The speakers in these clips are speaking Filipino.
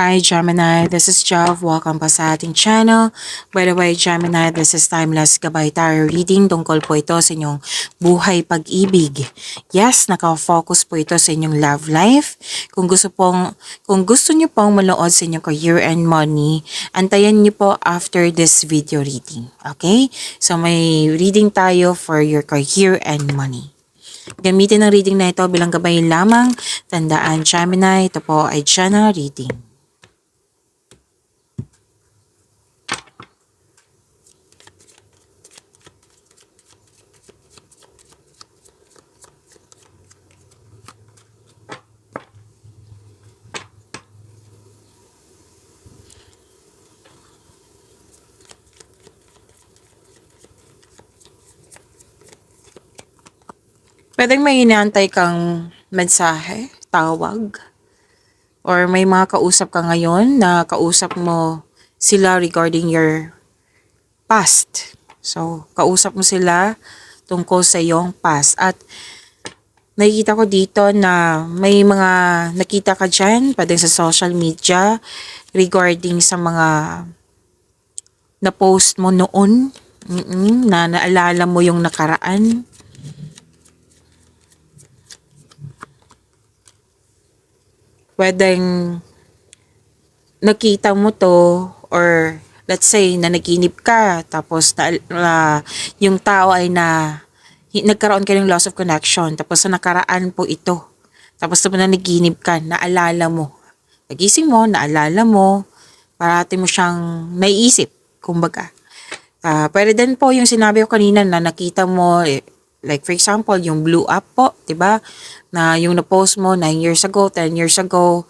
Hi Gemini, this is Jav. Welcome pa sa ating channel. By the way, Gemini, this is Timeless Gabay Tarot Reading. Tungkol po ito sa inyong buhay pag-ibig. Yes, naka-focus po ito sa inyong love life. Kung gusto niyo pong manood sa inyong career and money, antayan niyo po after this video reading. Okay? So may reading tayo for your career and money. Gamitin ang reading na ito bilang gabay lamang. Tandaan, Gemini, ito po ay general reading. Pwedeng may inaantay kang mensahe, tawag, or may mga kausap ka ngayon na kausap mo sila regarding your past. So, kausap mo sila tungkol sa iyong past. At nakikita ko dito na may mga nakita ka dyan, pwedeng sa social media, regarding sa mga na-post mo noon, na naalala mo yung nakaraan. Pwedeng nakita mo to, or let's say na naginip ka tapos yung tao ay nagkaroon ka ng loss of connection tapos sa nakaraan po ito. Tapos na naginip ka, naalala mo. Nagising mo, naalala mo, parati mo siyang naiisip, kumbaga. Pwede din po yung sinabi ko kanina na nakita mo, like for example, yung blew up po, 'di ba? Na yung na-post mo 9 years ago, 10 years ago.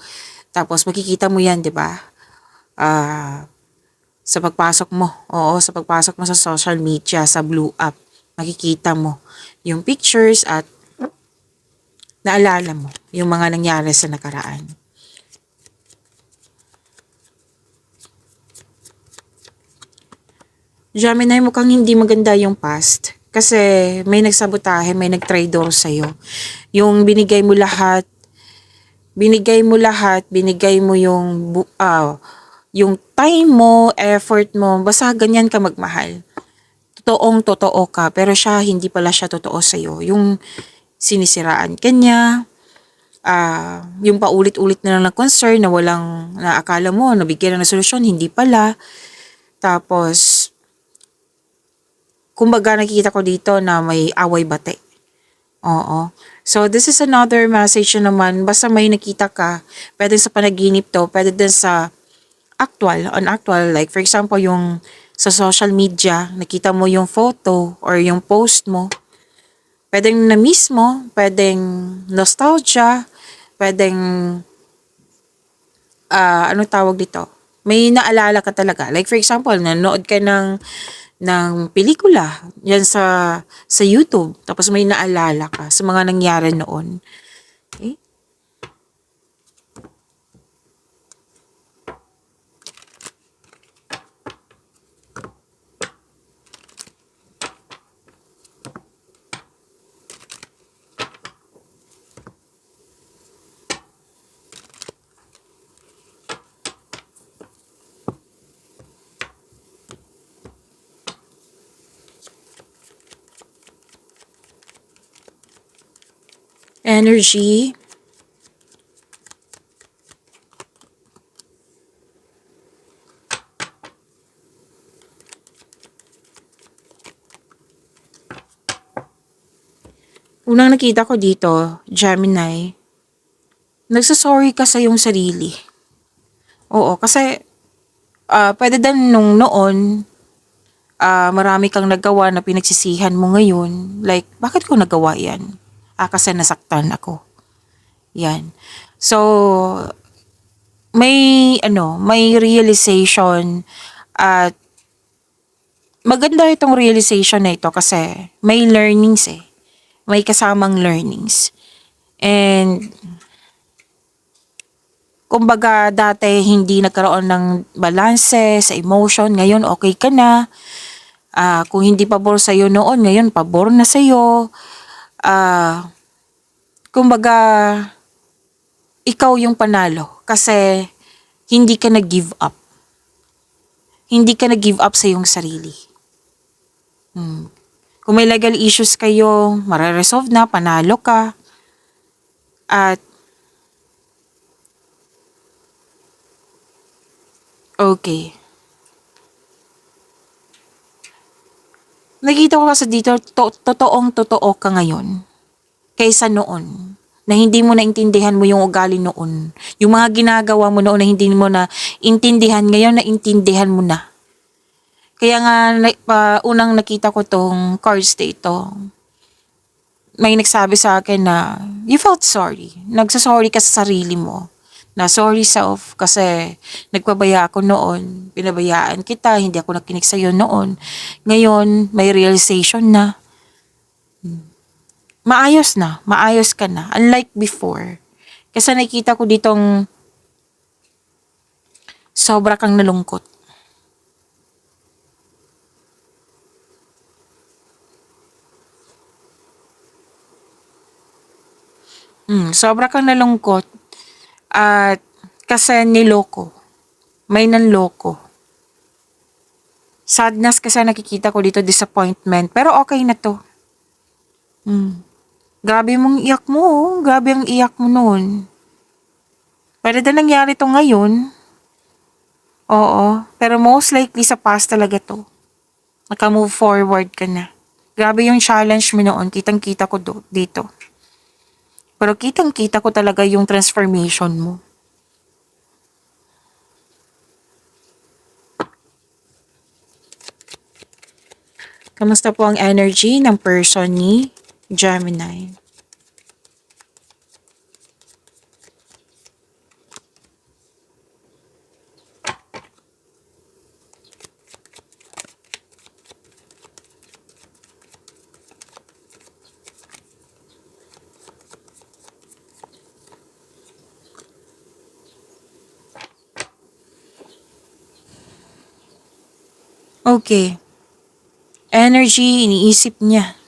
Tapos makikita mo 'yan, 'di ba? Sa pagpasok mo. Oo, sa pagpasok mo sa social media, sa blew up, makikita mo yung pictures at naalala mo yung mga nangyari sa nakaraan. Gemini, mukhang hindi maganda yung past. Kasi may nagsabotahe, may nagtraidor sa'yo. Yung binigay mo lahat, binigay mo yung time mo, effort mo, basta ganyan ka magmahal. Totoong totoo ka, pero hindi pala siya totoo sa'yo. Yung sinisiraan ka niya, yung paulit-ulit na lang na concern na walang naakala mo, nabigyan ng solusyon, hindi pala. Tapos, kumbaga nakikita ko dito na may away bate. Oo. So, this is another message naman. Basta may nakita ka, pwede sa panaginip to, pwede din sa on actual. Like, for example, yung sa social media, nakita mo yung photo or yung post mo. Pwedeng na-miss mo, pwedeng nostalgia, pwedeng, ano tawag dito? May naalala ka talaga. Like, for example, nanood ka ng pelikula yan sa YouTube, tapos may naalala ka sa mga nangyari noon. Okay? Energy. Unang nakita ko dito, Gemini, nagsasorry ka sa iyong sarili. Oo, kasi pwede din nung noon, marami kang nagawa na pinagsisihan mo ngayon. Like, bakit ko nagawa yan? Kasi nasaktan ako. Yan. So, may realization at maganda itong realization na ito kasi may learnings eh. May kasamang learnings. And, kumbaga dati hindi nagkaroon ng balanse sa emotion, ngayon okay ka na. Kung hindi pabor sa'yo noon, ngayon pabor na sa'yo. Kumbaga, ikaw yung panalo kasi hindi ka nag-give up. Hindi ka nag-give up sa iyong sarili. Kung may legal issues kayo, mare-resolve na, panalo ka. At, okay. Nakita ko kasi dito, totoong totoo ka ngayon. Kaysa noon. Na hindi mo naintindihan mo yung ugali noon. Yung mga ginagawa mo noon na hindi mo na intindihan, ngayon na intindihan mo na. Kaya nga, unang nakita ko tong cards dito, may nagsabi sa akin na you felt sorry. Nagsasorry ka sa sarili mo. Na sorry self kasi nagpabaya ako noon. Pinabayaan kita, hindi ako nakinig sa'yo noon. Ngayon, may realization na maayos ka na. Unlike before. Kasi nakita ko ditong sobra kang nalungkot. Sobra kang nalungkot at kasi niloko. May nanloko. Sadness kasi nakikita ko dito, disappointment. Pero okay na to. Grabe mong iyak mo, oh. Grabe ang iyak mo noon. Pero na nangyari to ngayon. Oo. Pero most likely sa past talaga to. Naka-move forward ka na. Grabe yung challenge mo noon. Kitang-kita ko dito. Pero kitang-kita ko talaga yung transformation mo. Kamusta po ang energy ng person ni Gemini? Okay. Energy, iniisip niya.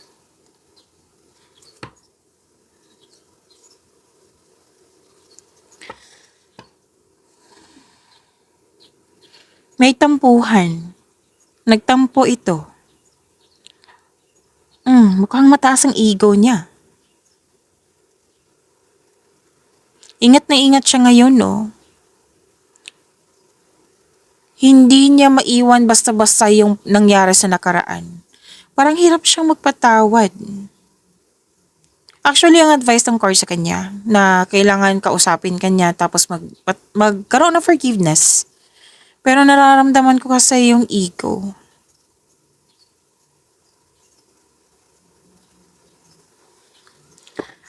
May tampuhan. Nagtampo ito. Mukhang mataas ang ego niya. Ingat na ingat siya ngayon, no? Hindi niya maiwan basta-basta yung nangyari sa nakaraan. Parang hirap siyang magpatawad. Actually, ang advice ng course sa kanya na kailangan kausapin kanya tapos magkaroon ng forgiveness. Pero nararamdaman ko kasi yung ego.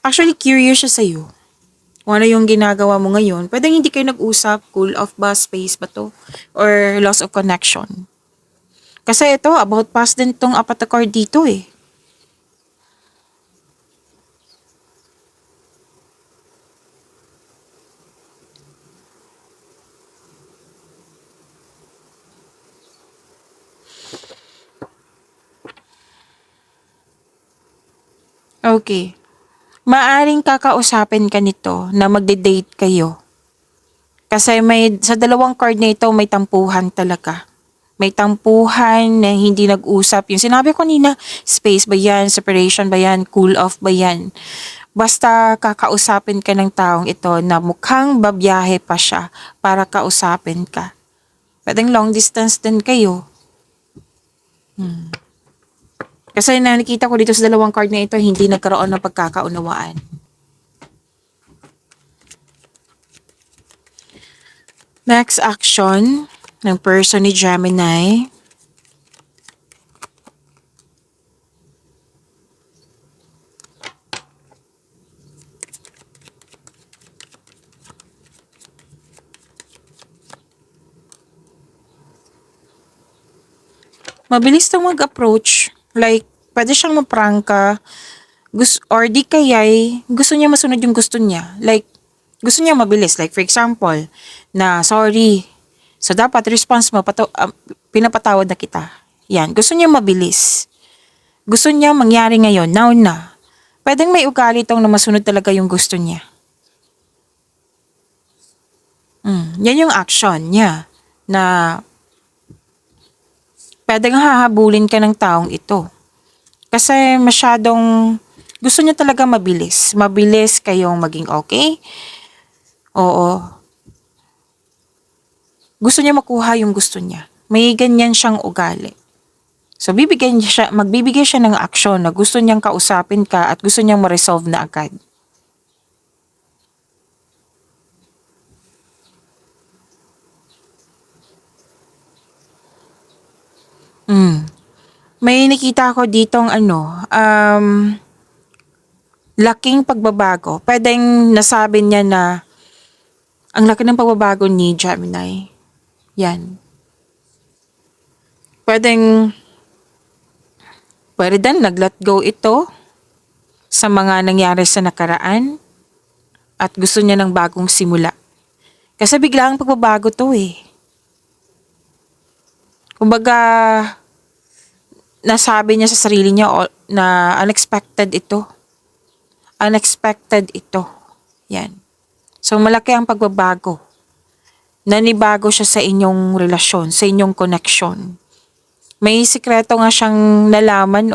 Actually, curious siya sa'yo. Kung ano yung ginagawa mo ngayon, pwedeng hindi kayo nag-usap, cool off ba, space ba to? Or loss of connection. Kasi ito, about past din tong apat na card dito eh. Okay. Maaring kakausapin ka nito na magde-date kayo. Kasi sa dalawang card na ito, may tampuhan talaga. May tampuhan na hindi nag-usap. Yung sinabi ko kanina, space ba yan, separation ba yan, cool off ba yan. Basta kakausapin ka ng taong ito na mukhang babiyahe pa siya para kausapin ka. Pwedeng long distance din kayo. Kasi nakikita ko dito sa dalawang card na ito, hindi nagkaroon ng pagkakaunawaan. Next action ng person ni Gemini. Mabilis tong mag-approach. Like, pwede siyang maprangka. Or di kaya'y gusto niya masunod yung gusto niya. Like, gusto niya mabilis. Like, for example, na sorry. So, dapat response mo, pinapatawad na kita. Yan. Gusto niya mabilis. Gusto niya mangyari ngayon. Now na. Pwedeng may ugali tong na masunod talaga yung gusto niya. Yan yung action niya na pwedeng hahabulin ka ng taong ito. Kasi masyadong gusto niya talaga mabilis. Mabilis kayong maging okay. Oo. Gusto niya makuha yung gusto niya. May ganyan siyang ugali. So, magbibigay siya ng aksyon na gusto niyang kausapin ka at gusto niyang ma-resolve na agad. May nakita ako ditong laking pagbabago. Pwedeng nasabi niya na ang laki ng pagbabago ni Gemini. Yan. Pwede din nag-let go ito sa mga nangyari sa nakaraan at gusto niya ng bagong simula. Kasi biglang pagbabago to eh. Kumbaga, nasabi niya sa sarili niya na unexpected ito. Unexpected ito. Yan. So, malaki ang pagbabago. Nanibago siya sa inyong relasyon, sa inyong connection. May sikreto nga siyang nalaman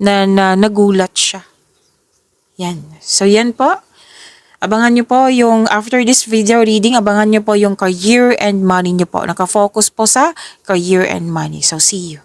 na nagulat siya. Yan. So, yan po. Abangan nyo po yung after this video reading, abangan nyo po yung career and money nyo po. Nakafocus po sa career and money. So, see you.